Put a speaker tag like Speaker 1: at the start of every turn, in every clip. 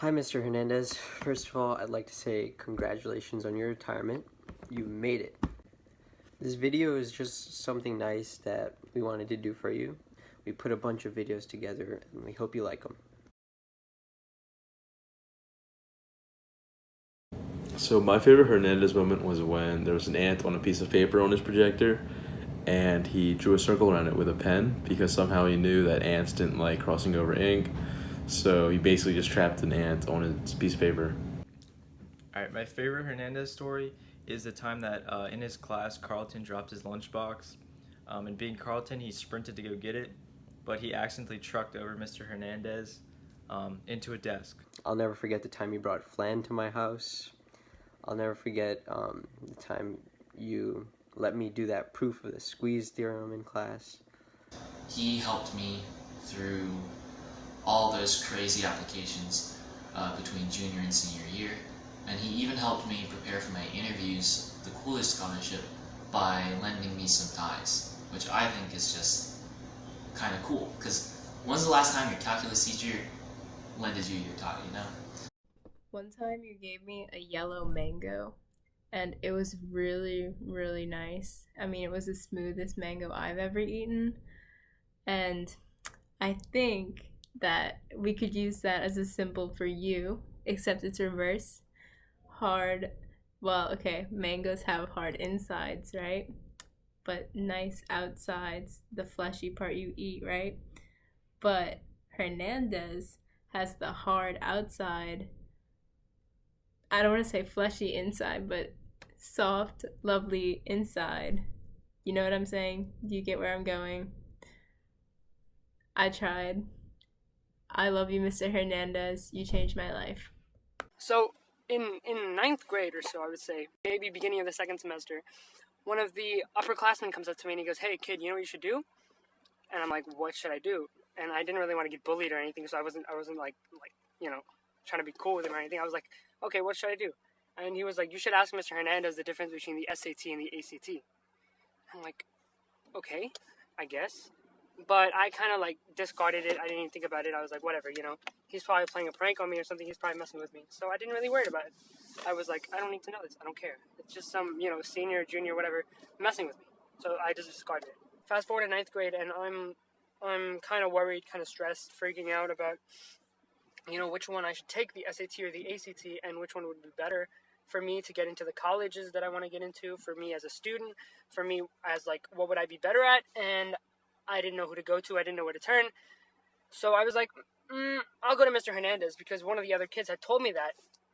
Speaker 1: Hi, Mr. Hernandez. First of all, I'd like to say congratulations on your retirement. You made it. This video is just something nice that we wanted to do for you. We put a bunch of videos together and we hope you like them.
Speaker 2: So my favorite Hernandez moment was when there was an ant on a piece of paper on his projector, and he drew a circle around it with a pen because somehow he knew that ants didn't like crossing over ink. So he basically just trapped an ant on his piece of paper.
Speaker 3: Alright, my favorite Hernandez story is the time that in his class, Carlton dropped his lunchbox. And being Carlton, he sprinted to go get it, but he accidentally trucked over Mr. Hernandez into a desk.
Speaker 1: I'll never forget the time you brought Flan to my house. I'll never forget the time you let me do that proof of the squeeze theorem in class.
Speaker 4: He helped me through all those crazy applications between junior and senior year, and he even helped me prepare for my interviews, the coolest scholarship, by lending me some ties, which I think is just kind of cool, because when's the last time your calculus teacher lended you your tie, you know?
Speaker 5: One time you gave me a yellow mango and it was really, really nice. I mean, it was the smoothest mango I've ever eaten. And I think that we could use that as a symbol for you, except it's reverse. Hard, well, okay, mangoes have hard insides, right? But nice outsides, the fleshy part you eat, right? But Hernandez has the hard outside. I don't want to say fleshy inside, but soft, lovely inside. You know what I'm saying? Do you get where I'm going? I tried. I love you, Mr. Hernandez. You changed my life.
Speaker 6: So in ninth grade or so, I would say, maybe beginning of the second semester, one of the upperclassmen comes up to me and he goes, "Hey kid, you know what you should do?" And I'm like, "What should I do?" And I didn't really want to get bullied or anything, so I wasn't like trying to be cool with him or anything. I was like, "Okay, what should I do?" And he was like, "You should ask Mr. Hernandez the difference between the SAT and the ACT." I'm like, "Okay, I guess." But I kind of like discarded it. I didn't even think about it. I was like, whatever, he's probably playing a prank on me or something. He's probably messing with me. So I didn't really worry about it. I was like, I don't need to know this. I don't care. It's just some, senior, junior, whatever, messing with me. So I just discarded it. Fast forward to ninth grade, and I'm kind of worried, kind of stressed, freaking out about, which one I should take, the SAT or the ACT, and which one would be better for me to get into the colleges that I want to get into, for me as a student, for me as like, what would I be better at? And I didn't know who to go to. I didn't know where to turn. So I was like, I'll go to Mr. Hernandez, because one of the other kids had told me that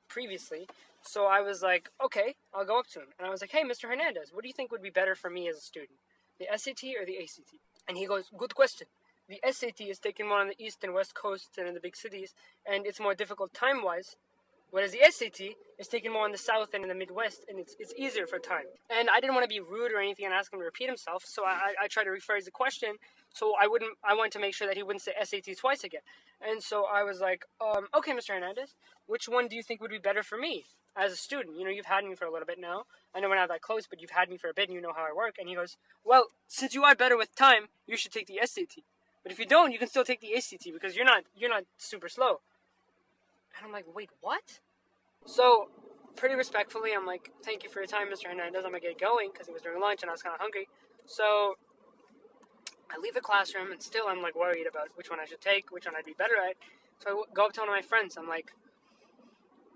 Speaker 6: previously. So I was like, okay, I'll go up to him. And I was like, hey, Mr. Hernandez, what do you think would be better for me as a student? The SAT or the ACT? And he goes, good question. The SAT is taken more on the east and west coasts and in the big cities, and it's more difficult time-wise. Whereas the SAT is taken more in the South and in the Midwest, and it's easier for time. And I didn't want to be rude or anything and ask him to repeat himself, so I tried to rephrase the question, so I wanted to make sure that he wouldn't say SAT twice again. And so I was like, okay, Mr. Hernandez, which one do you think would be better for me as a student? You've had me for a little bit now. I know we're not that close, but you've had me for a bit and you know how I work. And he goes, well, since you are better with time, you should take the SAT. But if you don't, you can still take the ACT because you're not super slow. And I'm like, wait, what? So, pretty respectfully, I'm like, thank you for your time, Mr. Hernandez. I'm going to get going because it was during lunch and I was kind of hungry. So, I leave the classroom and still I'm like worried about which one I should take, which one I'd be better at. So I go up to one of my friends. I'm like,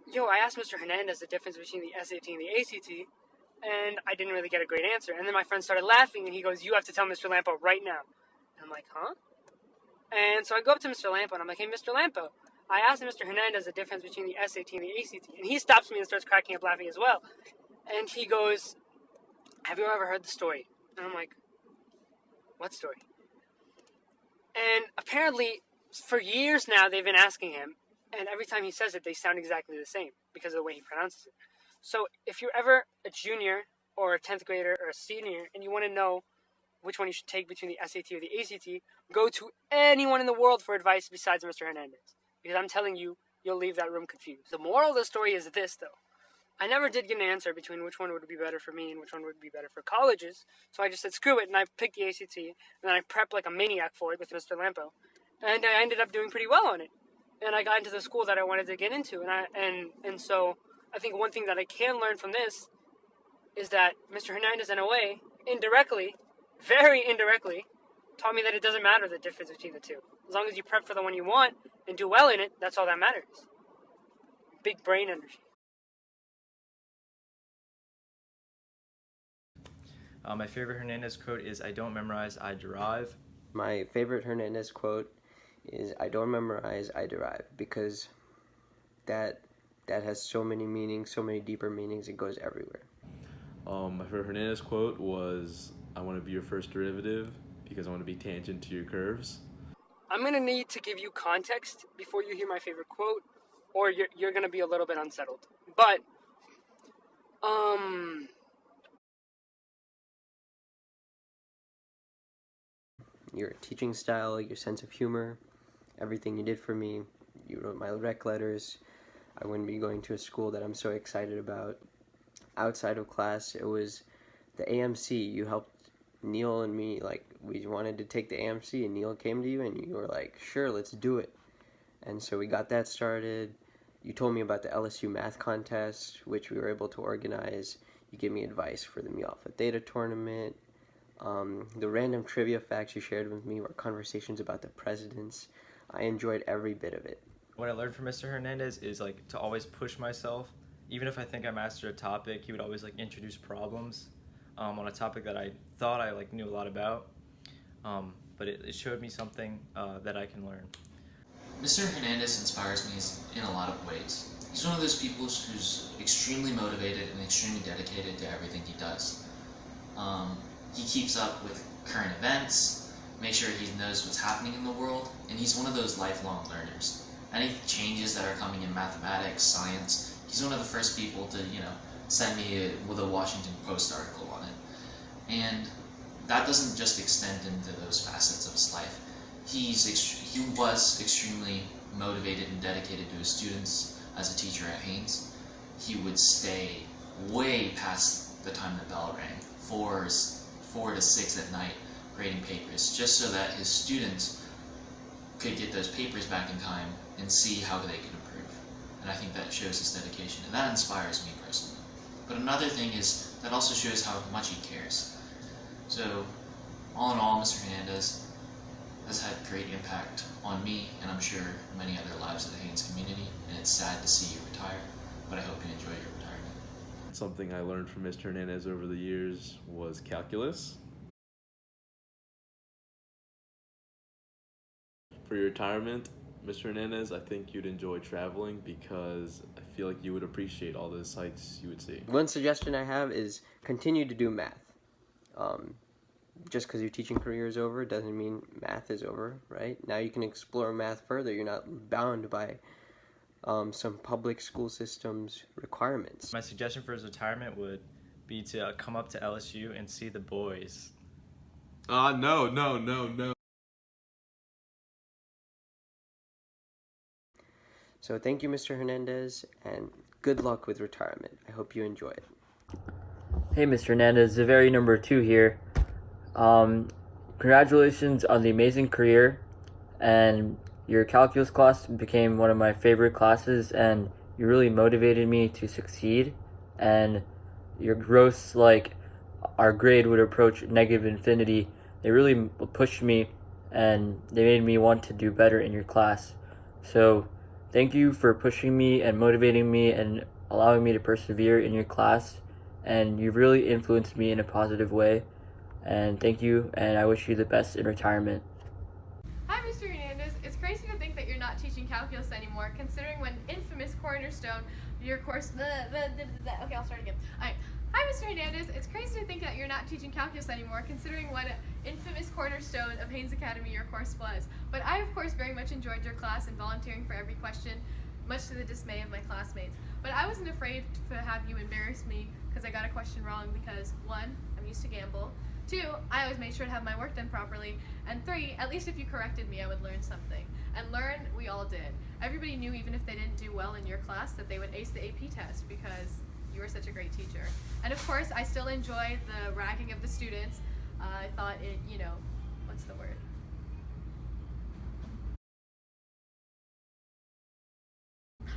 Speaker 6: I asked Mr. Hernandez the difference between the SAT and the ACT, and I didn't really get a great answer. And then my friend started laughing and he goes, you have to tell Mr. Lampo right now. And I'm like, huh? And so I go up to Mr. Lampo and I'm like, hey, Mr. Lampo, I asked Mr. Hernandez the difference between the SAT and the ACT. And he stops me and starts cracking up laughing as well. And he goes, have you ever heard the story? And I'm like, what story? And apparently, for years now, they've been asking him. And every time he says it, they sound exactly the same because of the way he pronounces it. So if you're ever a junior or a 10th grader or a senior and you want to know which one you should take between the SAT or the ACT, go to anyone in the world for advice besides Mr. Hernandez. Because I'm telling you, you'll leave that room confused. The moral of the story is this, though. I never did get an answer between which one would be better for me and which one would be better for colleges. So I just said, screw it, and I picked the ACT. And then I prepped like a maniac for it with Mr. Lampo. And I ended up doing pretty well on it. and I got into the school that I wanted to get into. And so I think one thing that I can learn from this is that Mr. Hernandez, in a way, indirectly, very indirectly, taught me that it doesn't matter the difference between the two. As long as you prep for the one you want and do well in it, that's all that matters. Big brain energy.
Speaker 3: My favorite Hernandez quote is, "I don't memorize, I derive."
Speaker 1: My favorite Hernandez quote is, "I don't memorize, I derive," because that has so many meanings, so many deeper meanings. It goes everywhere.
Speaker 2: My favorite Hernandez quote was, "I want to be your first derivative because I want to be tangent to your curves."
Speaker 6: I'm going to need to give you context before you hear my favorite quote, or you're going to be a little bit unsettled. But,
Speaker 1: Your teaching style, your sense of humor, everything you did for me. You wrote my rec letters. I wouldn't be going to a school that I'm so excited about. Outside of class, it was the AMC. You helped Neil and me, like, we wanted to take the AMC, and Neil came to you, and you were like, sure, let's do it. And so we got that started. You told me about the LSU math contest, which we were able to organize. You gave me advice for the Mu Alpha Theta tournament. The random trivia facts you shared with me were conversations about the presidents. I enjoyed every bit of it.
Speaker 3: What I learned from Mr. Hernandez is like to always push myself. Even if I think I mastered a topic, he would always like introduce problems on a topic that I thought I like knew a lot about. But it showed me something that I can learn.
Speaker 4: Mr. Hernandez inspires me in a lot of ways. He's one of those people who's extremely motivated and extremely dedicated to everything he does. He keeps up with current events, makes sure he knows what's happening in the world, and he's one of those lifelong learners. Any changes that are coming in mathematics, science, he's one of the first people to, send me with a Washington Post article on it. And that doesn't just extend into those facets of his life. He was extremely motivated and dedicated to his students as a teacher at Haynes. He would stay way past the time the bell rang, 4 to 6 at night, grading papers, just so that his students could get those papers back in time and see how they could improve. And I think that shows his dedication, and that inspires me personally. But another thing is, that also shows how much he cares. So, all in all, Mr. Hernandez has had great impact on me, and I'm sure many other lives of the Haynes community, and it's sad to see you retire, but I hope you enjoy your retirement.
Speaker 2: Something I learned from Mr. Hernandez over the years was calculus. For your retirement, Mr. Hernandez, I think you'd enjoy traveling because I feel like you would appreciate all the sights you would see.
Speaker 1: One suggestion I have is continue to do math. Just because your teaching career is over doesn't mean math is over, right? Now you can explore math further. You're not bound by some public school systems requirements.
Speaker 3: My suggestion for his retirement would be to come up to LSU and see the boys.
Speaker 2: No.
Speaker 1: So thank you, Mr. Hernandez, and good luck with retirement. I hope you enjoy it.
Speaker 7: Hey, Mr. Hernandez, the very number 2 here. Congratulations on the amazing career, and your calculus class became one of my favorite classes, and you really motivated me to succeed, and your growths, like our grade would approach negative infinity, they really pushed me, and they made me want to do better in your class. So thank you for pushing me and motivating me and allowing me to persevere in your class, and you've really influenced me in a positive way. And thank you, and I wish you the best in retirement.
Speaker 8: Hi, Mr. Hernandez. It's crazy to think that you're not teaching calculus anymore, considering when infamous cornerstone your course. Okay, I'll start again. All right. Hi, Mr. Hernandez. It's crazy to think that you're not teaching calculus anymore, considering what infamous cornerstone of Haynes Academy your course was. But I, of course, very much enjoyed your class and volunteering for every question, much to the dismay of my classmates. But I wasn't afraid to have you embarrass me because I got a question wrong because, 1, I'm used to gamble. 2, I always made sure to have my work done properly. And 3, at least if you corrected me, I would learn something. And learn, we all did. Everybody knew, even if they didn't do well in your class, that they would ace the AP test because you were such a great teacher. And of course, I still enjoy the ragging of the students. I thought it, what's the word?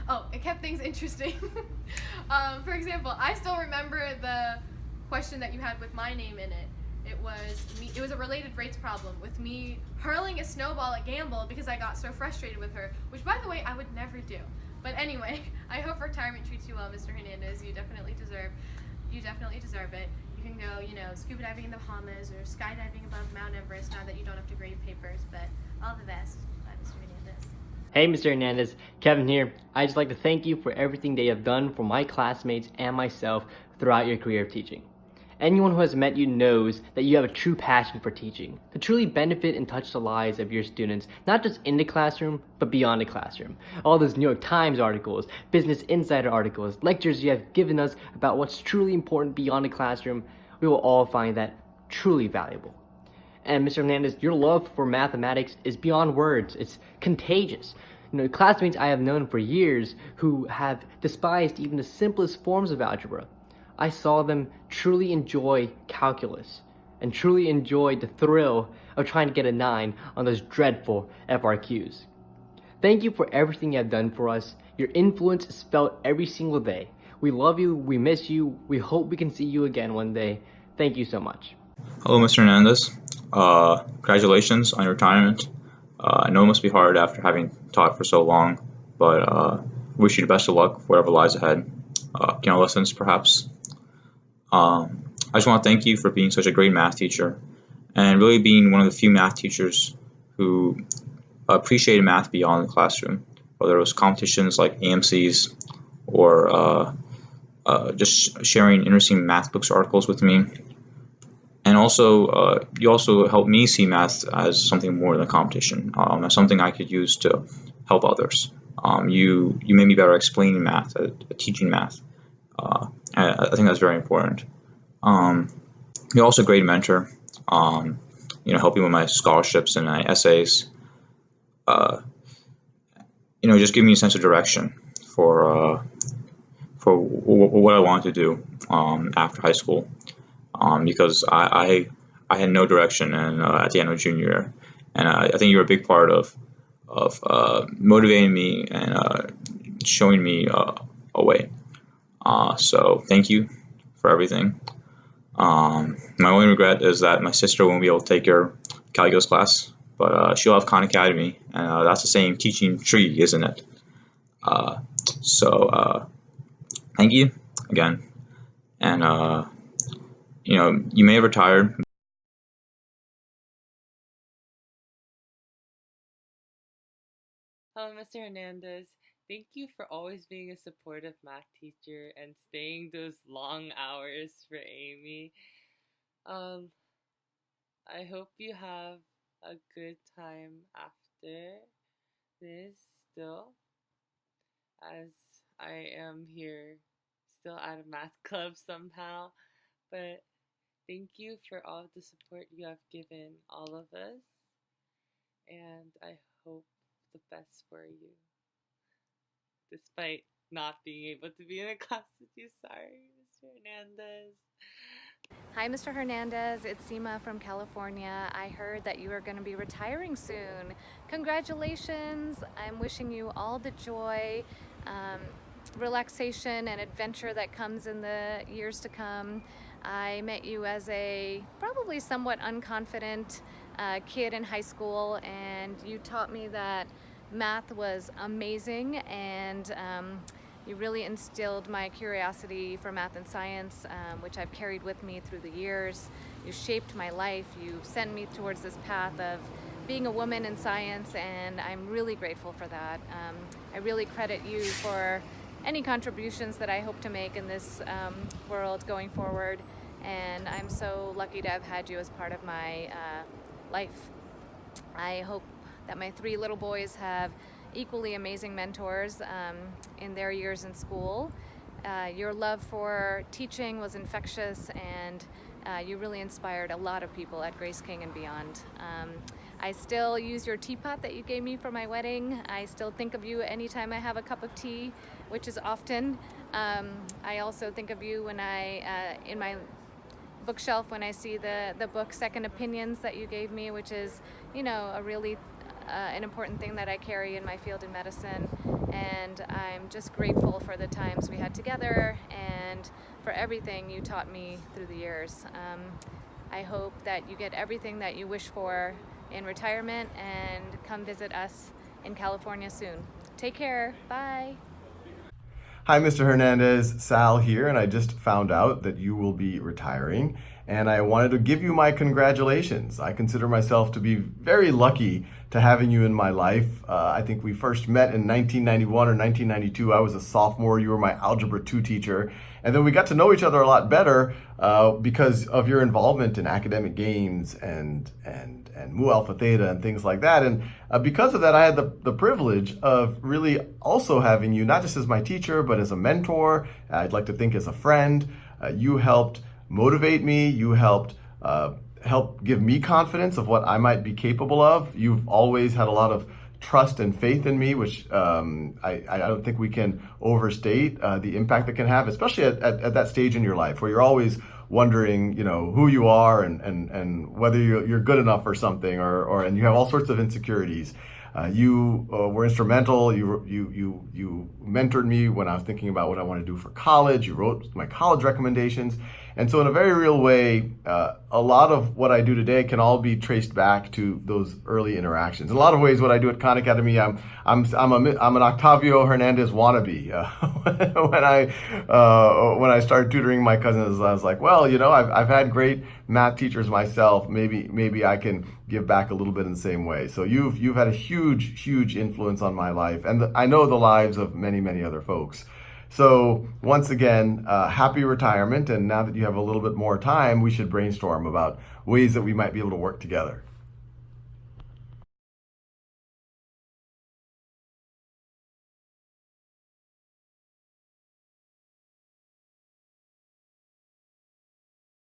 Speaker 8: Oh, it kept things interesting. For example, I still remember the question that you had with my name in it. It was a related rates problem with me hurling a snowball at Gamble because I got so frustrated with her, which by the way, I would never do. But anyway, I hope retirement treats you well, Mr. Hernandez. You definitely deserve it. You can go, scuba diving in the Bahamas or skydiving above Mount Everest now that you don't have to grade papers, but all the best. Bye, Mr. Hernandez.
Speaker 9: Hey, Mr. Hernandez, Kevin here. I'd just like to thank you for everything they have done for my classmates and myself throughout your career of teaching. Anyone who has met you knows that you have a true passion for teaching, to truly benefit and touch the lives of your students, not just in the classroom, but beyond the classroom. All those New York Times articles, Business Insider articles, lectures you have given us about what's truly important beyond the classroom, we will all find that truly valuable. And Mr. Hernandez, your love for mathematics is beyond words. It's contagious. Classmates I have known for years who have despised even the simplest forms of algebra, I saw them truly enjoy calculus and truly enjoy the thrill of trying to get a 9 on those dreadful FRQs. Thank you for everything you have done for us. Your influence is felt every single day. We love you, we miss you, we hope we can see you again one day. Thank you so much.
Speaker 10: Hello, Mr. Hernandez. Congratulations on your retirement. I know it must be hard after having taught for so long, but wish you the best of luck, whatever lies ahead. Piano lessons, perhaps. I just want to thank you for being such a great math teacher and really being one of the few math teachers who appreciated math beyond the classroom, whether it was competitions like AMC's or just sharing interesting math books articles with me. And also, you also helped me see math as something more than a competition, as something I could use to help others. You made me better explaining math, teaching math. I think that's very important. You're also a great mentor, helping with my scholarships and my essays. Just giving me a sense of direction for what I want to do after high school. Because I had no direction and at the end of junior year, and I think you're a big part of motivating me and showing me a way. So thank you for everything. My only regret is that my sister won't be able to take your calculus class, but she'll have Khan Academy, and that's the same teaching tree, isn't it? Thank you again, and you may have retired.
Speaker 11: Hello, Mr. Hernandez. Thank you for always being a supportive math teacher and staying those long hours for Amy. I hope you have a good time after this still, as I am here still at a math club somehow. But thank you for all the support you have given all of us, and I hope the best for you, despite not being able to be in a class with you. Sorry, Mr. Hernandez.
Speaker 12: Hi, Mr. Hernandez. It's Seema from California. I heard that you are going to be retiring soon. Congratulations. I'm wishing you all the joy, relaxation, and adventure that comes in the years to come. I met you as a probably somewhat unconfident kid in high school, and you taught me that math was amazing, and you really instilled my curiosity for math and science, which I've carried with me through the years. You shaped my life. You sent me towards this path of being a woman in science, and I'm really grateful for that. I really credit you for any contributions that I hope to make in this world going forward, and I'm so lucky to have had you as part of my life. I hope that my 3 little boys have equally amazing mentors in their years in school. Your love for teaching was infectious, and you really inspired a lot of people at Grace King and beyond. I still use your teapot that you gave me for my wedding. I still think of you anytime I have a cup of tea, which is often. I also think of you when in my bookshelf when I see the book Second Opinions that you gave me, which is, a really an important thing that I carry in my field in medicine, and I'm just grateful for the times we had together and for everything you taught me through the years. I hope that you get everything that you wish for in retirement and come visit us in California soon. Take care. Bye.
Speaker 13: Hi, Mr. Hernandez. Sal here, and I just found out that you will be retiring, and I wanted to give you my congratulations. I consider myself to be very lucky to having you in my life. I think we first met in 1991 or 1992. I was a sophomore. You were my Algebra 2 teacher. And then we got to know each other a lot better because of your involvement in academic games and Mu Alpha Theta and things like that. And because of that, I had the privilege of really also having you, not just as my teacher, but as a mentor. I'd like to think as a friend. You helped motivate me. You helped help give me confidence of what I might be capable of. You've always had a lot of trust and faith in me, which I don't think we can overstate the impact that can have, especially at that stage in your life where you're always wondering, who you are and whether you're good enough for something, and you have all sorts of insecurities. You were instrumental. You mentored me when I was thinking about what I want to do for college. You wrote my college recommendations. And so in a very real way, a lot of what I do today can all be traced back to those early interactions. In a lot of ways, what I do at Khan Academy, I'm an Octavio Hernandez wannabe. When I started tutoring my cousins, I was like, well, I've had great math teachers myself. Maybe I can give back a little bit in the same way. So you've had a huge influence on my life, and I know the lives of many other folks. So once again, happy retirement, and now that you have a little bit more time, we should brainstorm about ways that we might be able to work together.